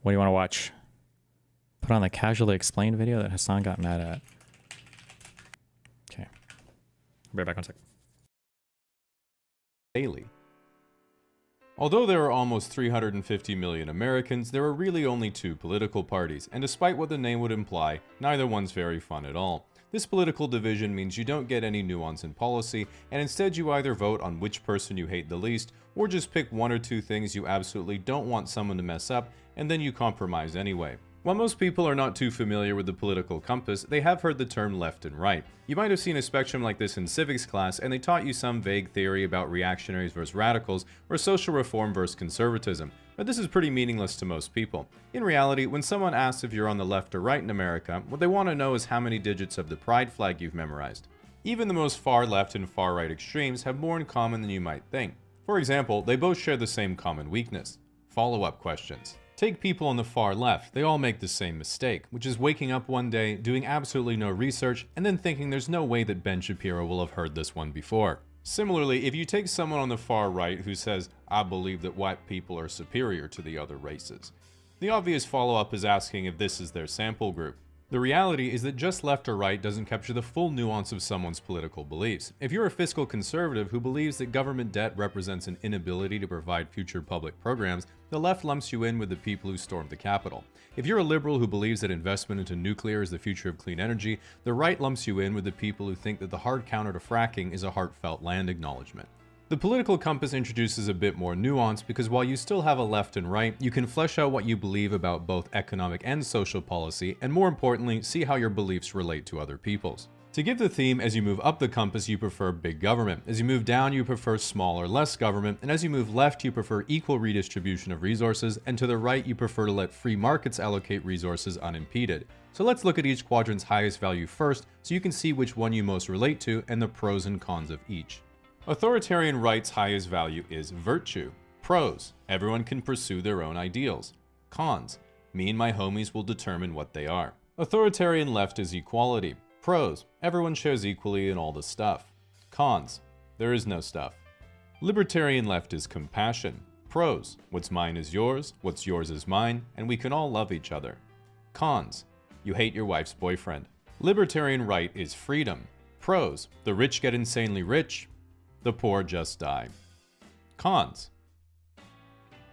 What do you want to watch? Put on the casually explained video that Hassan got mad at. Okay. I'll be right back on a sec. Daily. Although there are almost 350 million Americans, there are really only two political parties, and despite what the name would imply, neither one's very fun at all. This political division means you don't get any nuance in policy, and instead you either vote on which person you hate the least, or just pick one or two things you absolutely don't want someone to mess up, and then you compromise anyway. While most people are not too familiar with the political compass, they have heard the term left and right. You might have seen a spectrum like this in civics class, and they taught you some vague theory about reactionaries versus radicals, or social reform versus conservatism. But this is pretty meaningless to most people. In reality, when someone asks if you're on the left or right in America, what they want to know is how many digits of the pride flag you've memorized. Even the most far left and far right extremes have more in common than you might think. For example, they both share the same common weakness: follow-up questions. Take people on the far left, they all make the same mistake, which is waking up one day, doing absolutely no research, and then thinking there's no way that Ben Shapiro will have heard this one before. Similarly, if you take someone on the far right who says, "I believe that white people are superior to the other races," the obvious follow-up is asking if this is their sample group. The reality is that just left or right doesn't capture the full nuance of someone's political beliefs. If you're a fiscal conservative who believes that government debt represents an inability to provide future public programs, the left lumps you in with the people who stormed the Capitol. If you're a liberal who believes that investment into nuclear is the future of clean energy, the right lumps you in with the people who think that the hard counter to fracking is a heartfelt land acknowledgement. The political compass introduces a bit more nuance because while you still have a left and right, you can flesh out what you believe about both economic and social policy, and more importantly, see how your beliefs relate to other people's. To give the theme, as you move up the compass, you prefer big government. As you move down, you prefer small or less government. And as you move left, you prefer equal redistribution of resources. And to the right, you prefer to let free markets allocate resources unimpeded. So let's look at each quadrant's highest value first, so you can see which one you most relate to and the pros and cons of each. Authoritarian right's highest value is virtue. Pros: everyone can pursue their own ideals. Cons: me and my homies will determine what they are. Authoritarian left is equality. Pros: everyone shares equally in all the stuff. Cons: there is no stuff. Libertarian left is compassion. Pros: what's mine is yours, what's yours is mine, and we can all love each other. Cons: you hate your wife's boyfriend. Libertarian right is freedom. Pros: the rich get insanely rich, the poor just die. Cons.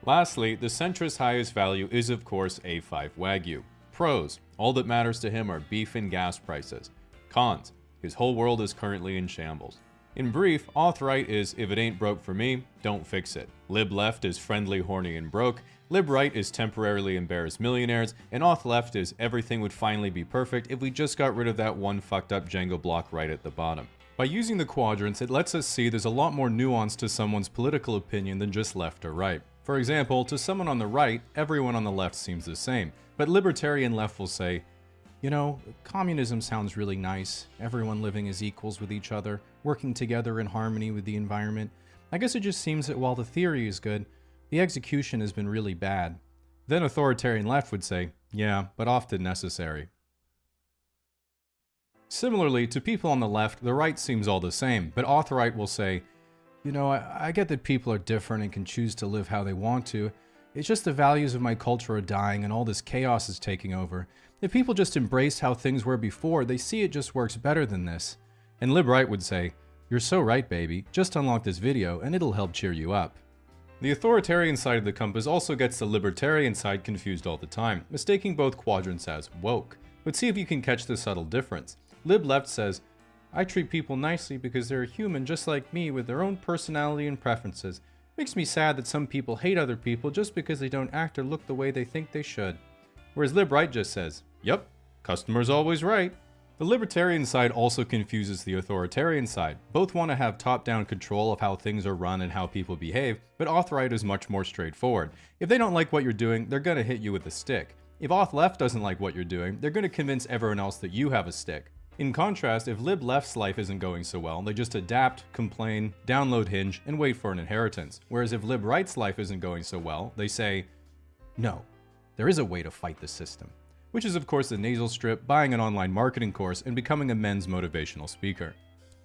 Lastly, the centrist's highest value is of course A5 Wagyu. Pros: all that matters to him are beef and gas prices. Cons: his whole world is currently in shambles. In brief, auth right is if it ain't broke for me, don't fix it. Lib left is friendly, horny, and broke. Lib right is temporarily embarrassed millionaires. And auth left is everything would finally be perfect if we just got rid of that one fucked up Jenga block right at the bottom. By using the quadrants, it lets us see there's a lot more nuance to someone's political opinion than just left or right. For example, to someone on the right, everyone on the left seems the same. But libertarian left will say, you know, communism sounds really nice, everyone living as equals with each other, working together in harmony with the environment. I guess it just seems that while the theory is good, the execution has been really bad. Then authoritarian left would say, yeah, but often necessary. Similarly, to people on the left, the right seems all the same, but auth-right will say, you know, I get that people are different and can choose to live how they want to. It's just the values of my culture are dying and all this chaos is taking over. If people just embraced how things were before, they see it just works better than this. And lib-right would say, you're so right, baby. Just unlock this video and it'll help cheer you up. The authoritarian side of the compass also gets the libertarian side confused all the time, mistaking both quadrants as woke. But see if you can catch the subtle difference. Lib-left says, I treat people nicely because they're human just like me with their own personality and preferences. Makes me sad that some people hate other people just because they don't act or look the way they think they should. Whereas lib-right just says, yep, customer's always right. The libertarian side also confuses the authoritarian side. Both want to have top-down control of how things are run and how people behave, but auth-right is much more straightforward. If they don't like what you're doing, they're gonna hit you with a stick. If auth-left doesn't like what you're doing, they're gonna convince everyone else that you have a stick. In contrast, if lib-left's life isn't going so well, they just adapt, complain, download Hinge, and wait for an inheritance. Whereas if lib-right's life isn't going so well, they say, no, there is a way to fight the system. Which is of course the nasal strip, buying an online marketing course, and becoming a men's motivational speaker.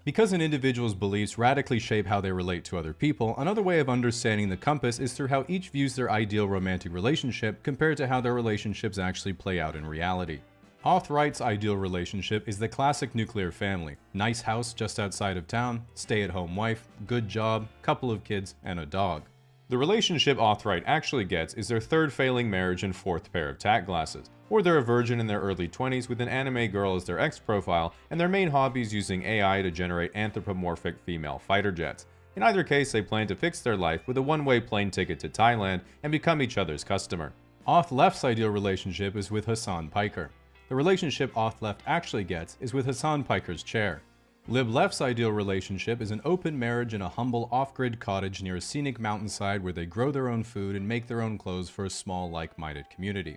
Because an individual's beliefs radically shape how they relate to other people, another way of understanding the compass is through how each views their ideal romantic relationship compared to how their relationships actually play out in reality. Auth-Right's ideal relationship is the classic nuclear family. Nice house just outside of town, stay-at-home wife, good job, couple of kids, and a dog. The relationship Auth-Right actually gets is their third failing marriage and fourth pair of tack glasses, or they're a virgin in their early 20s with an anime girl as their ex-profile, and their main hobby is using AI to generate anthropomorphic female fighter jets. In either case, they plan to fix their life with a one-way plane ticket to Thailand and become each other's customer. Auth-Left's ideal relationship is with Hassan Piker. The relationship Auth-Left actually gets is with Hassan Piker's chair. Lib-Left's ideal relationship is an open marriage in a humble off-grid cottage near a scenic mountainside where they grow their own food and make their own clothes for a small, like-minded community.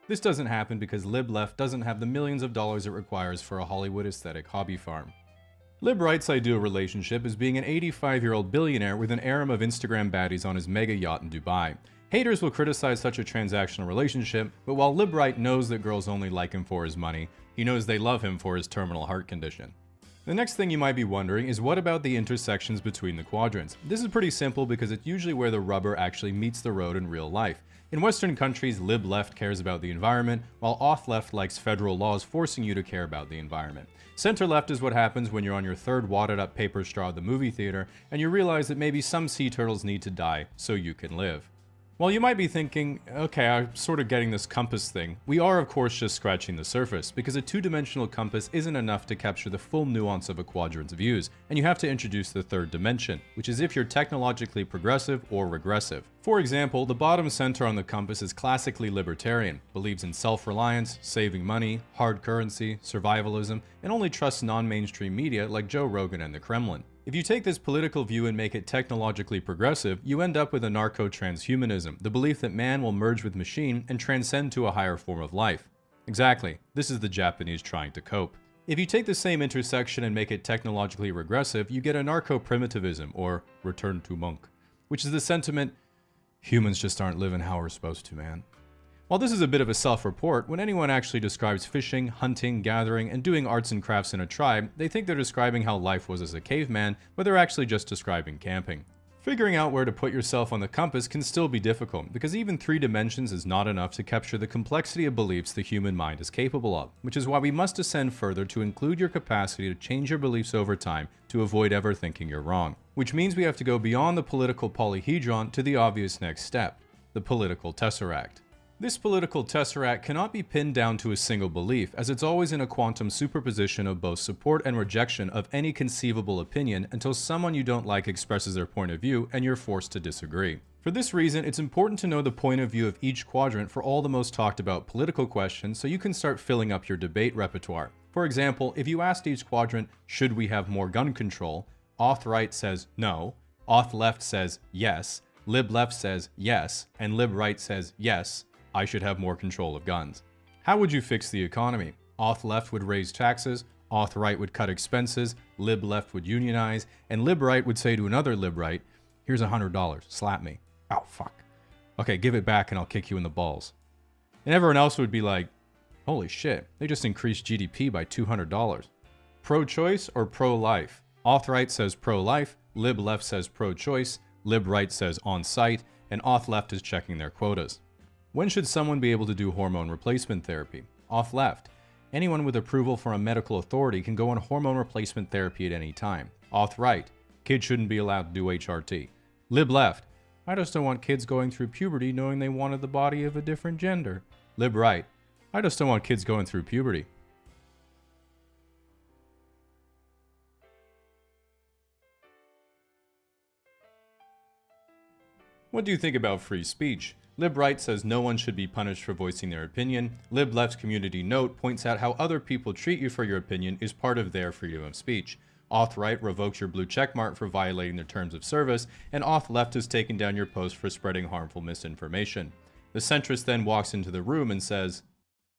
This doesn't happen because Lib-Left doesn't have the millions of dollars it requires for a Hollywood aesthetic hobby farm. Lib-Right's ideal relationship is being an 85-year-old billionaire with an harem of Instagram baddies on his mega yacht in Dubai. Haters will criticize such a transactional relationship, but while Lib-Right knows that girls only like him for his money, he knows they love him for his terminal heart condition. The next thing you might be wondering is what about the intersections between the quadrants? This is pretty simple because it's usually where the rubber actually meets the road in real life. In Western countries, Lib-Left cares about the environment, while Auth-Left likes federal laws forcing you to care about the environment. Center-Left is what happens when you're on your third wadded-up paper straw at the movie theater, and you realize that maybe some sea turtles need to die so you can live. While you might be thinking, okay, I'm sort of getting this compass thing, we are of course just scratching the surface, because a two-dimensional compass isn't enough to capture the full nuance of a quadrant's views, and you have to introduce the third dimension, which is if you're technologically progressive or regressive. For example, the bottom center on the compass is classically libertarian, believes in self-reliance, saving money, hard currency, survivalism, and only trusts non-mainstream media like Joe Rogan and the Kremlin. If you take this political view and make it technologically progressive, you end up with anarcho-transhumanism, the belief that man will merge with machine and transcend to a higher form of life. Exactly, this is the Japanese trying to cope. If you take the same intersection and make it technologically regressive, you get anarcho-primitivism, or return to monk, which is the sentiment, humans just aren't living how we're supposed to, man. While this is a bit of a self-report, when anyone actually describes fishing, hunting, gathering, and doing arts and crafts in a tribe, they think they're describing how life was as a caveman, but they're actually just describing camping. Figuring out where to put yourself on the compass can still be difficult, because even 3 dimensions is not enough to capture the complexity of beliefs the human mind is capable of, which is why we must ascend further to include your capacity to change your beliefs over time to avoid ever thinking you're wrong. Which means we have to go beyond the political polyhedron to the obvious next step, the political tesseract. This political tesseract cannot be pinned down to a single belief, as it's always in a quantum superposition of both support and rejection of any conceivable opinion until someone you don't like expresses their point of view and you're forced to disagree. For this reason, it's important to know the point of view of each quadrant for all the most talked about political questions so you can start filling up your debate repertoire. For example, if you asked each quadrant, should we have more gun control? Auth-Right says no, Auth-Left says yes, Lib-Left says yes, and Lib-Right says yes, I should have more control of guns. How would you fix the economy? Auth-Left would raise taxes, Auth-Right would cut expenses, Lib-Left would unionize, and Lib-Right would say to another Lib-Right, here's $100, slap me. Oh, fuck. Okay, give it back and I'll kick you in the balls. And everyone else would be like, holy shit, they just increased GDP by $200. Pro-choice or pro-life? Auth-Right says pro-life, Lib-Left says pro-choice, Lib-Right says on-site, and Auth-Left is checking their quotas. When should someone be able to do hormone replacement therapy? Auth-Left. Anyone with approval from a medical authority can go on hormone replacement therapy at any time. Auth-Right. Kids shouldn't be allowed to do HRT. Lib-Left. I just don't want kids going through puberty knowing they wanted the body of a different gender. Lib-Right. I just don't want kids going through puberty. What do you think about free speech? Lib-Right says no one should be punished for voicing their opinion. Lib-Left's community note points out how other people treat you for your opinion is part of their freedom of speech. Auth-Right revokes your blue checkmark for violating their terms of service, and Auth-Left has taken down your post for spreading harmful misinformation. The centrist then walks into the room and says,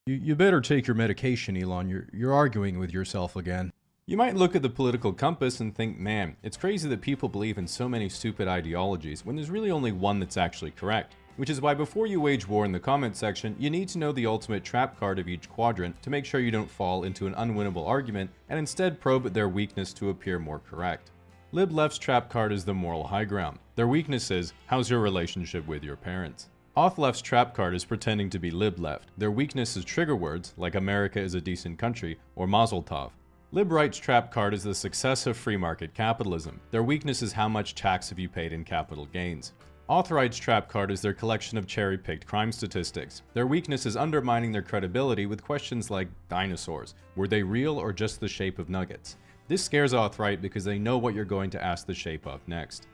You better take your medication, Elon. You're arguing with yourself again. You might look at the political compass and think, man, it's crazy that people believe in so many stupid ideologies when there's really only one that's actually correct. which is why before you wage war in the comment section, you need to know the ultimate trap card of each quadrant to make sure you don't fall into an unwinnable argument and instead probe their weakness to appear more correct. Lib left's trap card is the moral high ground. Their weakness is, how's your relationship with your parents? Auth left's trap card is pretending to be lib left. Their weakness is trigger words, like America is a decent country, or Mazel Tov. Lib right's trap card is the success of free market capitalism. Their weakness is how much tax have you paid in capital gains. Auth right's trap card is their collection of cherry-picked crime statistics. Their weakness is undermining their credibility with questions like dinosaurs. Were they real or just the shape of nuggets? This scares Auth right because they know what you're going to ask the shape of next.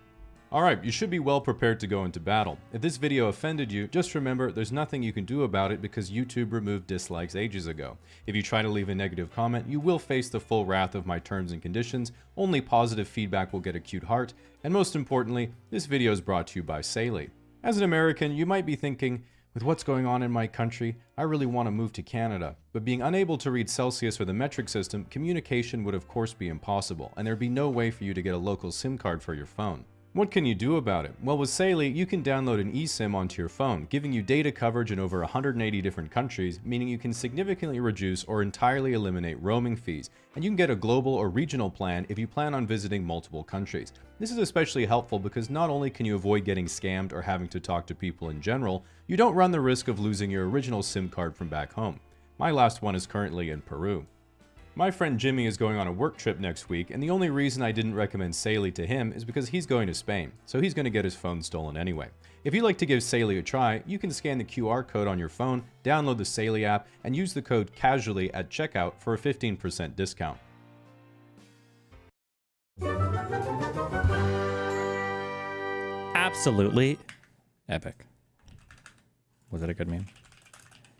Alright, you should be well prepared to go into battle. If this video offended you, just remember there's nothing you can do about it because YouTube removed dislikes ages ago. If you try to leave a negative comment, you will face the full wrath of my terms and conditions, only positive feedback will get a cute heart, and most importantly, this video is brought to you by Saley. As an American, you might be thinking, with what's going on in my country, I really want to move to Canada. But being unable to read Celsius or the metric system, communication would of course be impossible, and there'd be no way for you to get a local SIM card for your phone. What can you do about it? Well, with Saley, you can download an eSIM onto your phone, giving you data coverage in over 180 different countries, meaning you can significantly reduce or entirely eliminate roaming fees, and you can get a global or regional plan if you plan on visiting multiple countries. This is especially helpful because not only can you avoid getting scammed or having to talk to people in general, you don't run the risk of losing your original SIM card from back home. My last one is currently in Peru. My friend Jimmy is going on a work trip next week, and the only reason I didn't recommend Saley to him is because he's going to Spain, so he's going to get his phone stolen anyway. If you'd like to give Saley a try, you can scan the QR code on your phone, download the Saley app, and use the code CASUALLY at checkout for a 15% discount. Absolutely epic. Was it a good meme?